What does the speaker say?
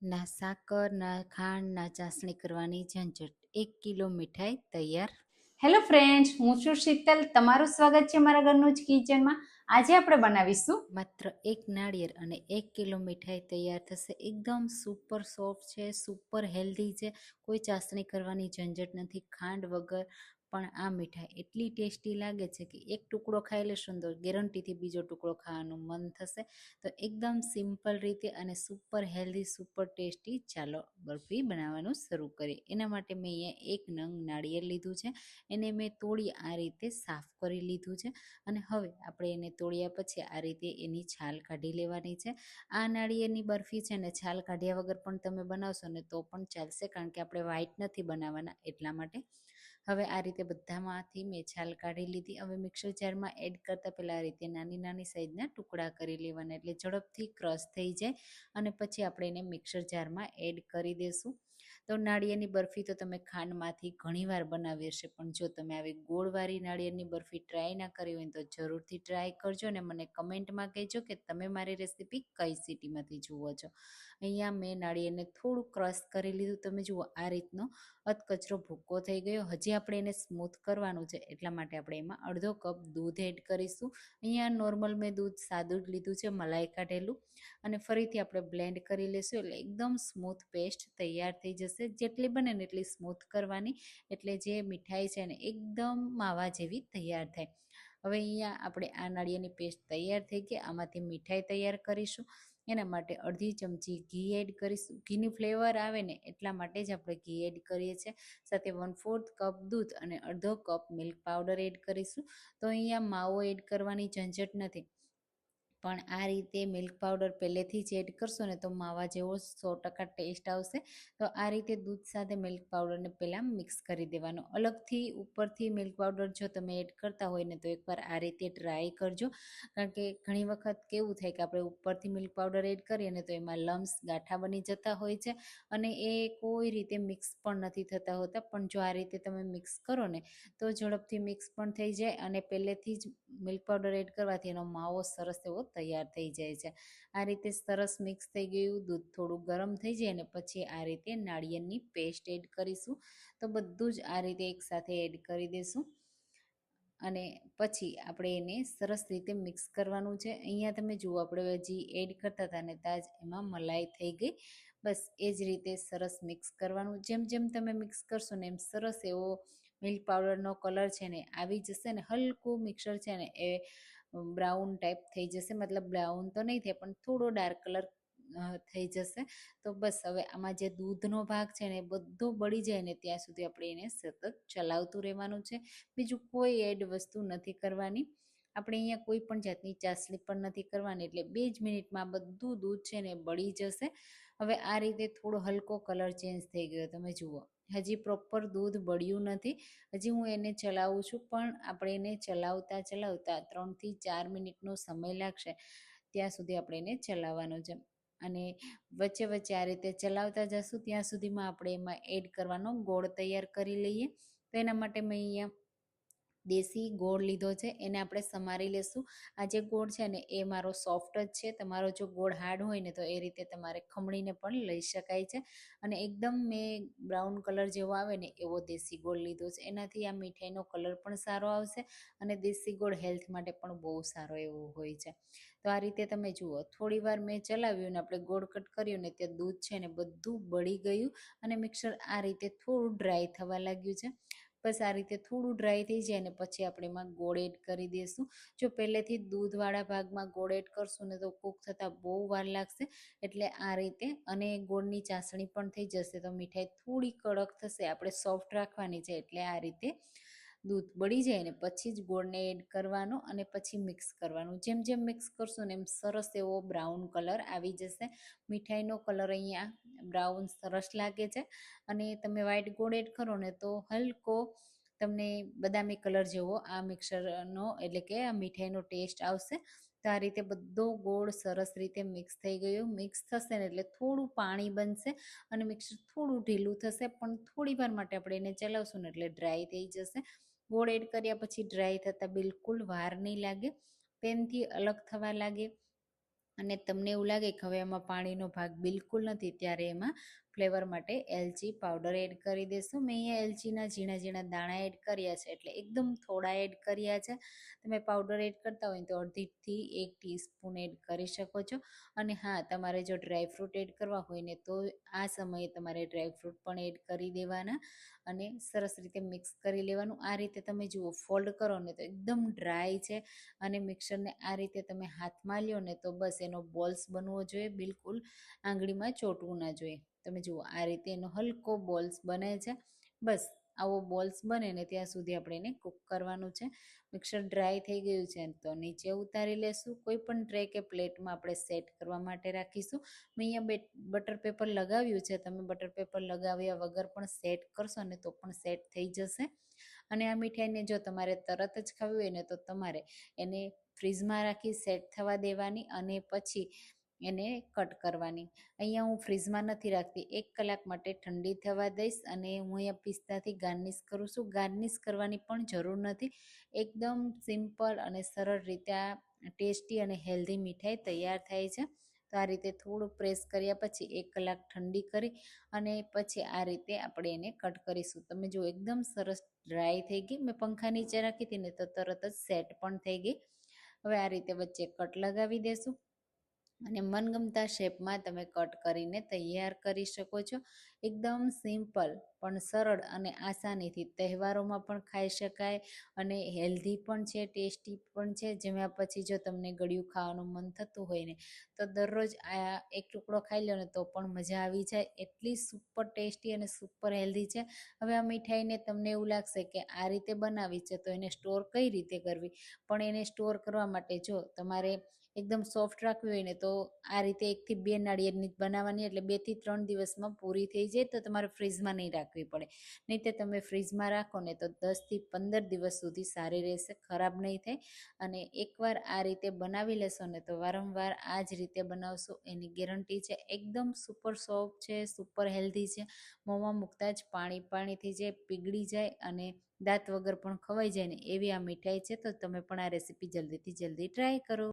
ના સાકર, ના ખાંડ, ના ચાસણી કરવાની ઝંઝટ. 1 કિલો મીઠાઈ તૈયાર. હેલો ફ્રેન્ડ્સ, હું છું શીતલ. તમારું સ્વાગત છે મારા ઘરનું જ કિચનમાં. આજે આપણે બનાવીશું માત્ર 1 નાળિયેર અને 1 કિલો મીઠાઈ તૈયાર થશે. એકદમ સુપર સોફ્ટ છે, સુપર હેલ્ધી છે. કોઈ ચાસણી કરવાની ઝંઝટ નથી. ખાંડ વગર પણ આ મીઠાઈ એટલી ટેસ્ટી લાગે છે કે એક ટુકડો ખાઈ લેશો તો ગેરંટીથી બીજો ટુકડો ખાવાનું મન થશે. તો એકદમ સિમ્પલ રીતે અને સુપર હેલ્ધી, સુપર ટેસ્ટી. ચાલો બરફી બનાવવાનું શરૂ કરીએ. એના માટે મેં અહીંયા 1 નંગ નાળિયેર લીધું છે. એને મેં તોડી આ રીતે સાફ કરી લીધું છે. અને હવે આપણે એને તોડ્યા પછી આ રીતે એની છાલ કાઢી લેવાની છે. આ નાળિયેરની બરફી છે ને છાલ કાઢ્યા વગર પણ તમે બનાવશો ને તો પણ ચાલશે, કારણ કે આપણે વ્હાઈટ નથી બનાવવાના એટલા માટે. હવે આ રીતે બધામાંથી મેં છાલ કાઢી લીધી. હવે મિક્સર જારમાં એડ કરતાં પહેલાં આ રીતે નાની નાની સાઈઝના ટુકડા કરી લેવાના, એટલે ઝડપથી ક્રશ થઈ જાય. અને પછી આપણે એને મિક્સર જારમાં એડ કરી દઈશું. તો નાળિયેરની બરફી તો તમે ખાંડમાંથી ઘણીવાર બનાવી હશે, પણ જો તમે આવી ગોળવાળી નાળિયેરની બરફી ટ્રાય ના કરી હોય તો જરૂરથી ટ્રાય કરજો અને મને કમેન્ટમાં કહેજો કે તમે મારી રેસીપી કઈ સિટીમાંથી જુઓ છો. અહીંયા મેં નાળિયેરને થોડું ક્રશ કરી લીધું. તમે જુઓ આ રીતનો અધકચરો ભૂકો થઈ ગયો. હજી આપણે એને સ્મૂથ કરવાનું છે, એટલા માટે આપણે એમાં અડધો કપ દૂધ એડ કરીશું. અહીંયા નોર્મલ મેં દૂધ સાદું જ લીધું છે, મલાઈ કાઢેલું. અને ફરીથી આપણે બ્લેન્ડ કરી લઈશું, એટલે એકદમ સ્મૂથ પેસ્ટ તૈયાર થઈ જશે. જેટલી બને ને એટલી સ્મૂથ કરવાની, એટલે જે મીઠાઈ છે ને એકદમ માવા જેવી તૈયાર થાય. હવે અહીંયા આપણે આ નાળિયેરની પેસ્ટ તૈયાર થઈ ગઈ. આમાંથી મીઠાઈ તૈયાર કરીશું. એના માટે અડધી ચમચી ઘી એડ કરીશું. ઘીની ફ્લેવર આવે ને એટલા માટે જ આપણે ઘી એડ કરીએ છીએ. સાથે 1/4 કપ દૂધ અને અડધો કપ મિલ્ક પાવડર એડ કરીશું. તો અહીંયા માવો એડ કરવાની ઝંઝટ નથી, પણ આ રીતે મિલ્ક પાવડર પહેલેથી જ એડ કરશો ને તો માવા જેવો 100% ટેસ્ટ આવશે. તો આ રીતે દૂધ સાથે મિલ્ક પાવડરને પહેલાં મિક્સ કરી દેવાનો. અલગથી ઉપરથી મિલ્ક પાવડર જો તમે એડ કરતા હોય ને તો એકવાર આ રીતે ટ્રાય કરજો, કારણ કે ઘણી વખત કેવું થાય કે આપણે ઉપરથી મિલ્ક પાવડર એડ કરીએ ને તો એમાં લમ્સ ગાંઠા બની જતા હોય છે અને એ કોઈ રીતે મિક્સ પણ નથી થતા હોતા. પણ જો આ રીતે તમે મિક્સ કરો ને તો ઝડપથી મિક્સ પણ થઈ જાય અને પહેલેથી જ મિલ્ક પાવડર એડ કરવાથી એનો માવો સરસ એવો તૈયાર થઈ જાય છે. આ રીતે સરસ મિક્સ થઈ ગયું. દૂધ થોડું ગરમ થઈ જાય ને પછી આ રીતે નાળિયેરની પેસ્ટ એડ કરીશું. તો બધું જ આ રીતે એકસાથે એડ કરી દઈશું અને પછી આપણે એને સરસ રીતે મિક્સ કરવાનું છે. અહીંયા તમે જુઓ આપણે હજી એડ કરતા હતા ને ત્યાં જ એમાં મલાઈ થઈ ગઈ. બસ એ જ રીતે સરસ મિક્સ કરવાનું. જેમ જેમ તમે મિક્સ કરશો ને એમ સરસ એવો મિલ્ક પાવડરનો કલર છે ને આવી જશે ને હલકું મિક્સર છે ને એ બ્રાઉન ટાઈપ થઈ જશે. મતલબ બ્રાઉન તો નહીં થાય પણ થોડો ડાર્ક કલર થઈ જશે. તો બસ હવે આમાં જે દૂધનો ભાગ છે ને એ બધો બળી જાય ને ત્યાં સુધી આપણે એને સતત ચલાવતું રહેવાનું છે. બીજું કોઈ એડ વસ્તુ નથી કરવાની. આપણે અહીંયા કોઈ પણ જાતની ચાસણી પણ નથી કરવાની, એટલે 2 જ મિનિટમાં બધું દૂધ છે ને બળી જશે. હવે આ રીતે થોડો હલકો કલર ચેન્જ થઈ ગયો, તમે જુઓ. હજી પ્રોપર દૂધ બળ્યું નથી. હજી હું એને ચલાવું છું, પણ આપણે એને ચલાવતા ચલાવતા 3 થી 4 મિનિટનો સમય લાગશે. ત્યાં સુધી આપણે એને ચલાવવાનું છે અને વચ્ચે વચ્ચે આ રીતે ચલાવતા જશું. ત્યાં સુધીમાં આપણે એમાં એડ કરવાનો ગોળ તૈયાર કરી લઈએ. તો એના માટે મેં અહીંયા દેશી ગોળ લીધો છે, એને આપણે સમારી લેશું. આ જે ગોળ છે ને એ મારો સોફ્ટ જ છે. તમારો જો ગોળ હાર્ડ હોય ને તો એ રીતે તમારે ખમણીને પણ લઈ શકાય છે. અને એકદમ મેં બ્રાઉન કલર જેવો આવે ને એવો દેશી ગોળ લીધો છે. એનાથી આ મીઠાઈનો કલર પણ સારો આવશે અને દેશી ગોળ હેલ્થ માટે પણ બહુ સારો એવો હોય છે. તો આ રીતે તમે જુઓ, થોડી વાર મેં ચલાવ્યું ને આપણે ગોળ કટ કર્યું ને ત્યાં દૂધ છે ને બધું બળી ગયું અને મિક્સર આ રીતે થોડું ડ્રાય થવા લાગ્યું છે. બસ આ રીતે થોડું ડ્રાય થઈ જાય ને પછી આપણે એમાં ગોળ એડ કરી દઈશું. જો પહેલેથી દૂધવાળા ભાગમાં ગોળ એડ કરશું ને તો કૂક થતાં બહુ વાર લાગશે. એટલે આ રીતે, અને ગોળની ચાસણી પણ થઈ જશે તો મીઠાઈ થોડી કડક થશે. આપણે સોફ્ટ રાખવાની છે, એટલે આ રીતે દૂધ બળી જાય ને પછી જ ગોળને એડ કરવાનો અને પછી મિક્સ કરવાનું. જેમ જેમ મિક્સ કરશો ને એમ સરસ એવો બ્રાઉન કલર આવી જશે. મીઠાઈનો કલર અહીંયા બ્રાઉન સરસ લાગે છે અને તમે વ્હાઈટ ગોળ એડ કરો ને તો હલકો તમને બદામી કલર જેવો આ મિક્સરનો એટલે કે આ મીઠાઈનો ટેસ્ટ આવશે. તો આ રીતે બધો ગોળ સરસ રીતે મિક્સ થઈ ગયો. મિક્સ થશે ને એટલે થોડું પાણી બનશે અને મિક્સર થોડું ઢીલું થશે, પણ થોડી વાર માટે આપણે એને ચલાવશું ને એટલે ડ્રાય થઈ જશે. ગોળ એડ કર્યા પછી ડ્રાય થતાં બિલકુલ વાર નહીં લાગે. પેનથી અલગ થવા લાગે અને તમને એવું લાગે કે હવે એમાં પાણીનો ભાગ બિલકુલ નથી, ત્યારે એમાં ફ્લેવર માટે એલચી પાવડર એડ કરી દેશું. મેં અહીંયા એલચીના ઝીણા ઝીણા દાણા એડ કર્યા છે, એટલે એકદમ થોડા એડ કર્યા છે. તમે પાવડર એડ કરતા હોય તો અડધીથી 1 ટીસ્પૂન એડ કરી શકો છો. અને હા, તમારે જો ડ્રાયફ્રૂટ એડ કરવા હોય ને તો આ સમયે તમારે ડ્રાયફ્રૂટ પણ એડ કરી દેવાના અને સરસ રીતે મિક્સ કરી લેવાનું. આ રીતે તમે જુઓ ફોલ્ડ કરો ને તો એકદમ ડ્રાય છે, અને મિક્સરને આ રીતે તમે હાથમાં લ્યો ને તો બસ એનો બોલ્સ બનવો જોઈએ, બિલકુલ આંગળીમાં ચોંટવું ના જોઈએ. તમે જુઓ આ રીતે એનો હલકો બોલ્સ બને છે. બસ આવો બોલ્સ બને ને ત્યાં સુધી આપણે એને કૂક કરવાનું છે. મિક્સર ડ્રાય થઈ ગયું છે તો નીચે ઉતારી લેશું. કોઈ પણ ટ્રે કે પ્લેટમાં આપણે સેટ કરવા માટે રાખીશું. મેં અહીંયા બટર પેપર લગાવ્યું છે, તમે બટર પેપર લગાવ્યા વગર પણ સેટ કરશો ને તો પણ સેટ થઈ જશે. અને આ મીઠાઈને જો તમારે તરત જ ખાવી હોય ને તો તમારે એને ફ્રીઝમાં રાખી સેટ થવા દેવાની અને પછી એને કટ કરવાની. અહીંયા હું ફ્રીઝમાં નથી રાખતી, 1 કલાક માટે ઠંડી થવા દઈશ. અને હું અહીંયા પિસ્તાથી ગાર્નિશ કરું છું. ગાર્નિશ કરવાની પણ જરૂર નથી, એકદમ સિમ્પલ અને સરળ રીતે આ ટેસ્ટી અને હેલ્ધી મીઠાઈ તૈયાર થાય છે. તો આ રીતે થોડું પ્રેસ કર્યા પછી 1 કલાક ઠંડી કરી અને પછી આ રીતે આપણે એને કટ કરીશું. તમે જો એકદમ સરસ ડ્રાય થઈ ગઈ. મેં પંખા નીચે રાખી હતી ને તો તરત જ સેટ પણ થઈ ગઈ. હવે આ રીતે વચ્ચે કટ લગાવી દેશું અને મનગમતા શેપમાં તમે કટ કરીને તૈયાર કરી શકો છો. એકદમ સિમ્પલ પણ સરળ અને આસાનીથી તહેવારોમાં પણ ખાઈ શકાય અને હેલ્ધી પણ છે, ટેસ્ટી પણ છે. જેમાં પછી જો તમને ગળ્યું ખાવાનું મન થતું હોય ને તો દરરોજ આ એક ટુકડો ખાઈ લો ને તો પણ મજા આવી જાય, એટલી સુપર ટેસ્ટી અને સુપર હેલ્ધી છે. હવે આ મીઠાઈને તમને એવું લાગશે કે આ રીતે બનાવી છે તો એને સ્ટોર કઈ રીતે કરવી, પણ એને સ્ટોર કરવા માટે જો તમારે એકદમ સોફ્ટ રાખવી હોય ને તો આ રીતે 1 થી 2 નાળિયેરની બનાવવાની, એટલે 2 થી 3 દિવસમાં પૂરી થઈ જાય. તો તમારે ફ્રીઝમાં નહીં રાખવી પડે, નહીં તો તમે ફ્રીઝમાં રાખો ને તો 10 થી 15 દિવસ સુધી સારી રહેશે, ખરાબ નહીં થાય. અને એકવાર આ રીતે બનાવી લેશો ને તો વારંવાર આ જ રીતે બનાવશો, એની ગેરંટી છે. એકદમ સુપર સોફ્ટ છે, સુપર હેલ્ધી છે. મોંમાં મૂકતા જ પાણી પાણી થઈ જાય, પીગળી જાય અને દાંત વગર પણ ખવાઈ જાય ને એવી આ મીઠાઈ છે. તો તમે પણ આ રેસીપી જલ્દીથી જલ્દી ટ્રાય કરો.